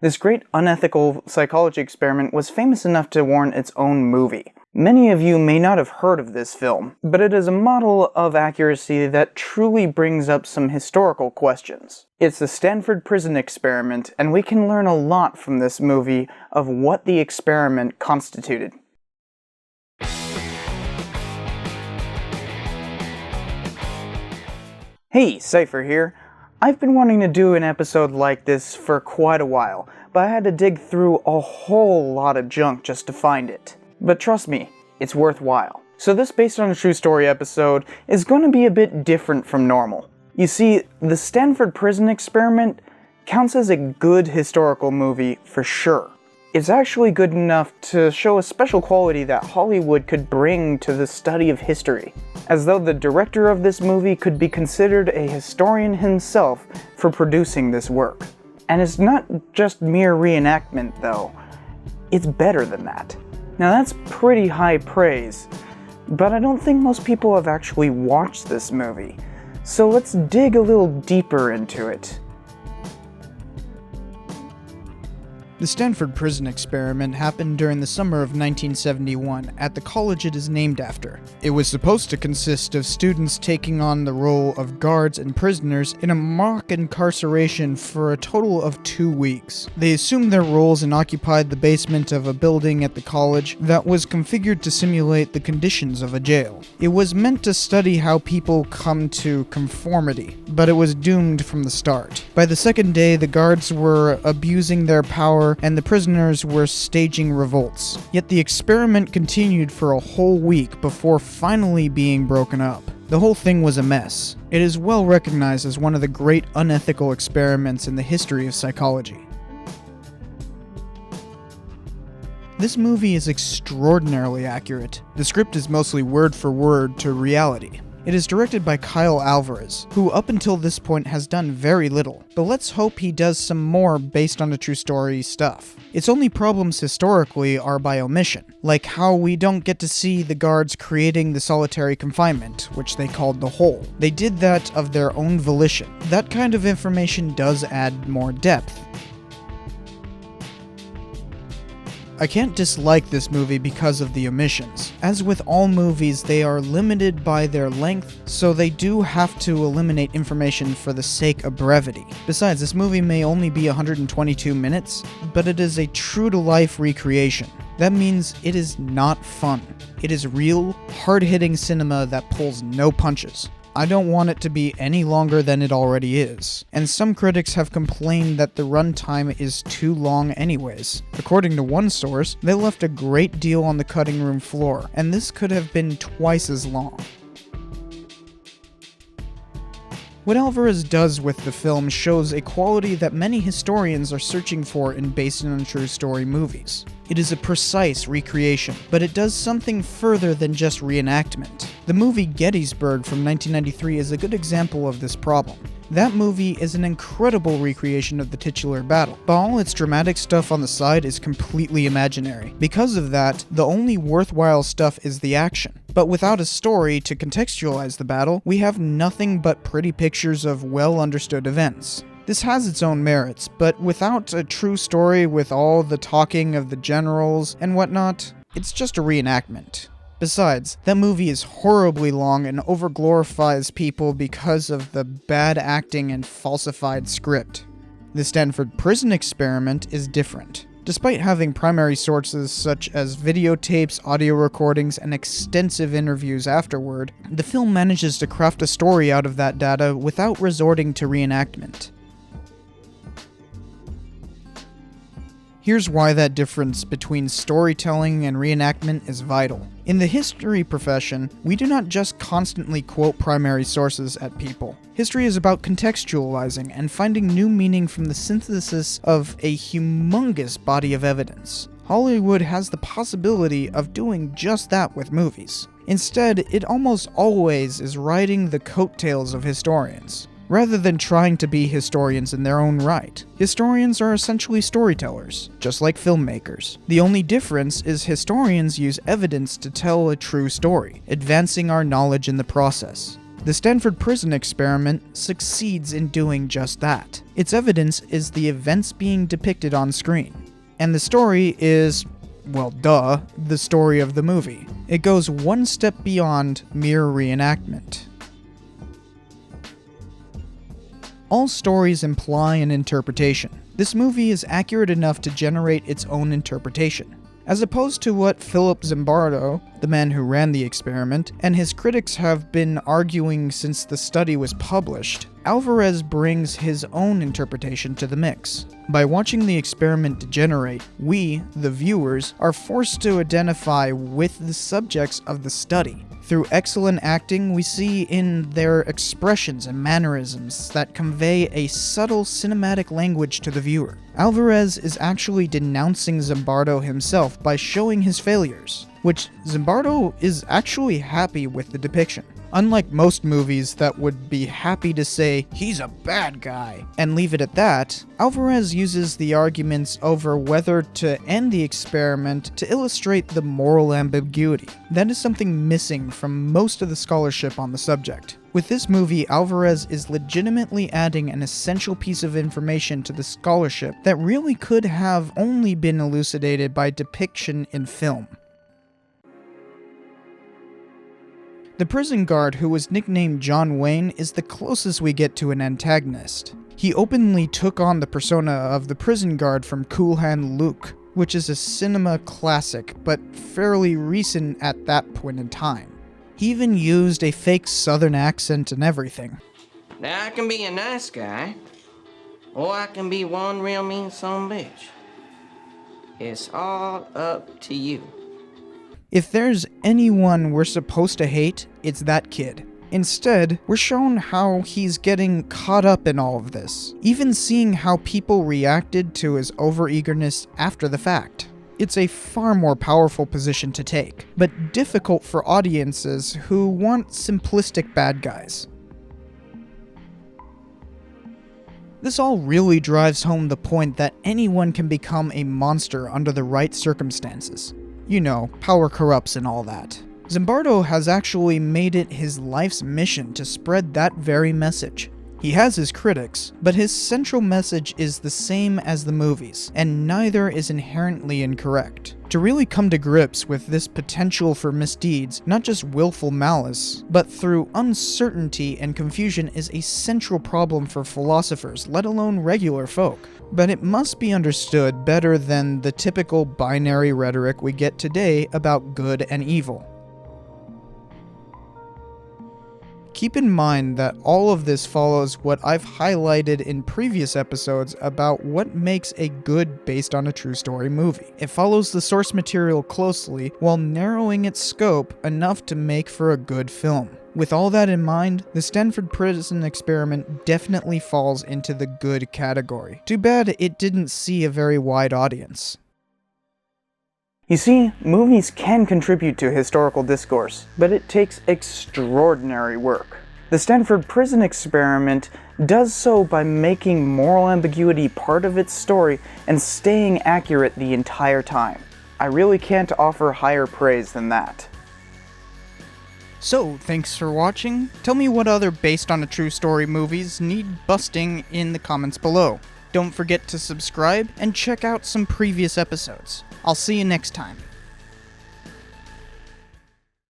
This great unethical psychology experiment was famous enough to warrant its own movie. Many of you may not have heard of this film, but it is a model of accuracy that truly brings up some historical questions. It's the Stanford Prison Experiment, and we can learn a lot from this movie of what the experiment constituted. Hey, Cypher here. I've been wanting to do an episode like this for quite a while, but I had to dig through a whole lot of junk just to find it. But trust me, it's worthwhile. So this based on a true story episode is going to be a bit different from normal. You see, the Stanford Prison Experiment counts as a good historical movie for sure. It's actually good enough to show a special quality that Hollywood could bring to the study of history, as though the director of this movie could be considered a historian himself for producing this work. And it's not just mere reenactment though, it's better than that. Now that's pretty high praise, but I don't think most people have actually watched this movie, so let's dig a little deeper into it. The Stanford Prison Experiment happened during the summer of 1971 at the college it is named after. It was supposed to consist of students taking on the role of guards and prisoners in a mock incarceration for a total of 2 weeks. They assumed their roles and occupied the basement of a building at the college that was configured to simulate the conditions of a jail. It was meant to study how people come to conformity, but it was doomed from the start. By the second day, the guards were abusing their power and the prisoners were staging revolts. Yet the experiment continued for a whole week before finally being broken up. The whole thing was a mess. It is well recognized as one of the great unethical experiments in the history of psychology. This movie is extraordinarily accurate. The script is mostly word for word to reality. It is directed by Kyle Alvarez, who up until this point has done very little, but let's hope he does some more based on the true story stuff. Its only problems historically are by omission, like how we don't get to see the guards creating the solitary confinement, which they called the hole. They did that of their own volition. That kind of information does add more depth. I can't dislike this movie because of the omissions. As with all movies, they are limited by their length, so they do have to eliminate information for the sake of brevity. Besides, this movie may only be 122 minutes, but it is a true-to-life recreation. That means it is not fun. It is real, hard-hitting cinema that pulls no punches. I don't want it to be any longer than it already is, and some critics have complained that the runtime is too long anyways. According to one source, they left a great deal on the cutting room floor, and this could have been twice as long. What Alvarez does with the film shows a quality that many historians are searching for in based on true story movies. It is a precise recreation, but it does something further than just reenactment. The movie Gettysburg from 1993 is a good example of this problem. That movie is an incredible recreation of the titular battle, but all its dramatic stuff on the side is completely imaginary. Because of that, the only worthwhile stuff is the action. But without a story to contextualize the battle, we have nothing but pretty pictures of well-understood events. This has its own merits, but without a true story with all the talking of the generals and whatnot, it's just a reenactment. Besides, that movie is horribly long and overglorifies people because of the bad acting and falsified script. The Stanford Prison Experiment is different. Despite having primary sources such as videotapes, audio recordings, and extensive interviews afterward, the film manages to craft a story out of that data without resorting to reenactment. Here's why that difference between storytelling and reenactment is vital. In the history profession, we do not just constantly quote primary sources at people. History is about contextualizing and finding new meaning from the synthesis of a humongous body of evidence. Hollywood has the possibility of doing just that with movies. Instead, it almost always is riding the coattails of historians, rather than trying to be historians in their own right. Historians are essentially storytellers, just like filmmakers. The only difference is historians use evidence to tell a true story, advancing our knowledge in the process. The Stanford Prison Experiment succeeds in doing just that. Its evidence is the events being depicted on screen. And the story is, well, duh, the story of the movie. It goes one step beyond mere reenactment. All stories imply an interpretation. This movie is accurate enough to generate its own interpretation. As opposed to what Philip Zimbardo, the man who ran the experiment, and his critics have been arguing since the study was published, Alvarez brings his own interpretation to the mix. By watching the experiment degenerate, we, the viewers, are forced to identify with the subjects of the study. Through excellent acting, we see in their expressions and mannerisms that convey a subtle cinematic language to the viewer. Alvarez is actually denouncing Zimbardo himself by showing his failures, which Zimbardo is actually happy with the depiction. Unlike most movies that would be happy to say, "He's a bad guy," and leave it at that, Alvarez uses the arguments over whether to end the experiment to illustrate the moral ambiguity. That is something missing from most of the scholarship on the subject. With this movie, Alvarez is legitimately adding an essential piece of information to the scholarship that really could have only been elucidated by depiction in film. The prison guard, who was nicknamed John Wayne, is the closest we get to an antagonist. He openly took on the persona of the prison guard from Cool Hand Luke, which is a cinema classic, but fairly recent at that point in time. He even used a fake southern accent and everything. Now I can be a nice guy, or I can be one real mean son of a bitch. It's all up to you. If there's anyone we're supposed to hate, it's that kid. Instead, we're shown how he's getting caught up in all of this, even seeing how people reacted to his overeagerness after the fact. It's a far more powerful position to take, but difficult for audiences who want simplistic bad guys. This all really drives home the point that anyone can become a monster under the right circumstances. You know, power corrupts and all that. Zimbardo has actually made it his life's mission to spread that very message. He has his critics, but his central message is the same as the movies, and neither is inherently incorrect. To really come to grips with this potential for misdeeds, not just willful malice, but through uncertainty and confusion, is a central problem for philosophers, let alone regular folk. But it must be understood better than the typical binary rhetoric we get today about good and evil. Keep in mind that all of this follows what I've highlighted in previous episodes about what makes a good based on a true story movie. It follows the source material closely while narrowing its scope enough to make for a good film. With all that in mind, the Stanford Prison Experiment definitely falls into the good category. Too bad it didn't see a very wide audience. You see, movies can contribute to historical discourse, but it takes extraordinary work. The Stanford Prison Experiment does so by making moral ambiguity part of its story and staying accurate the entire time. I really can't offer higher praise than that. So, thanks for watching. Tell me what other based on a true story movies need busting in the comments below. Don't forget to subscribe and check out some previous episodes. I'll see you next time.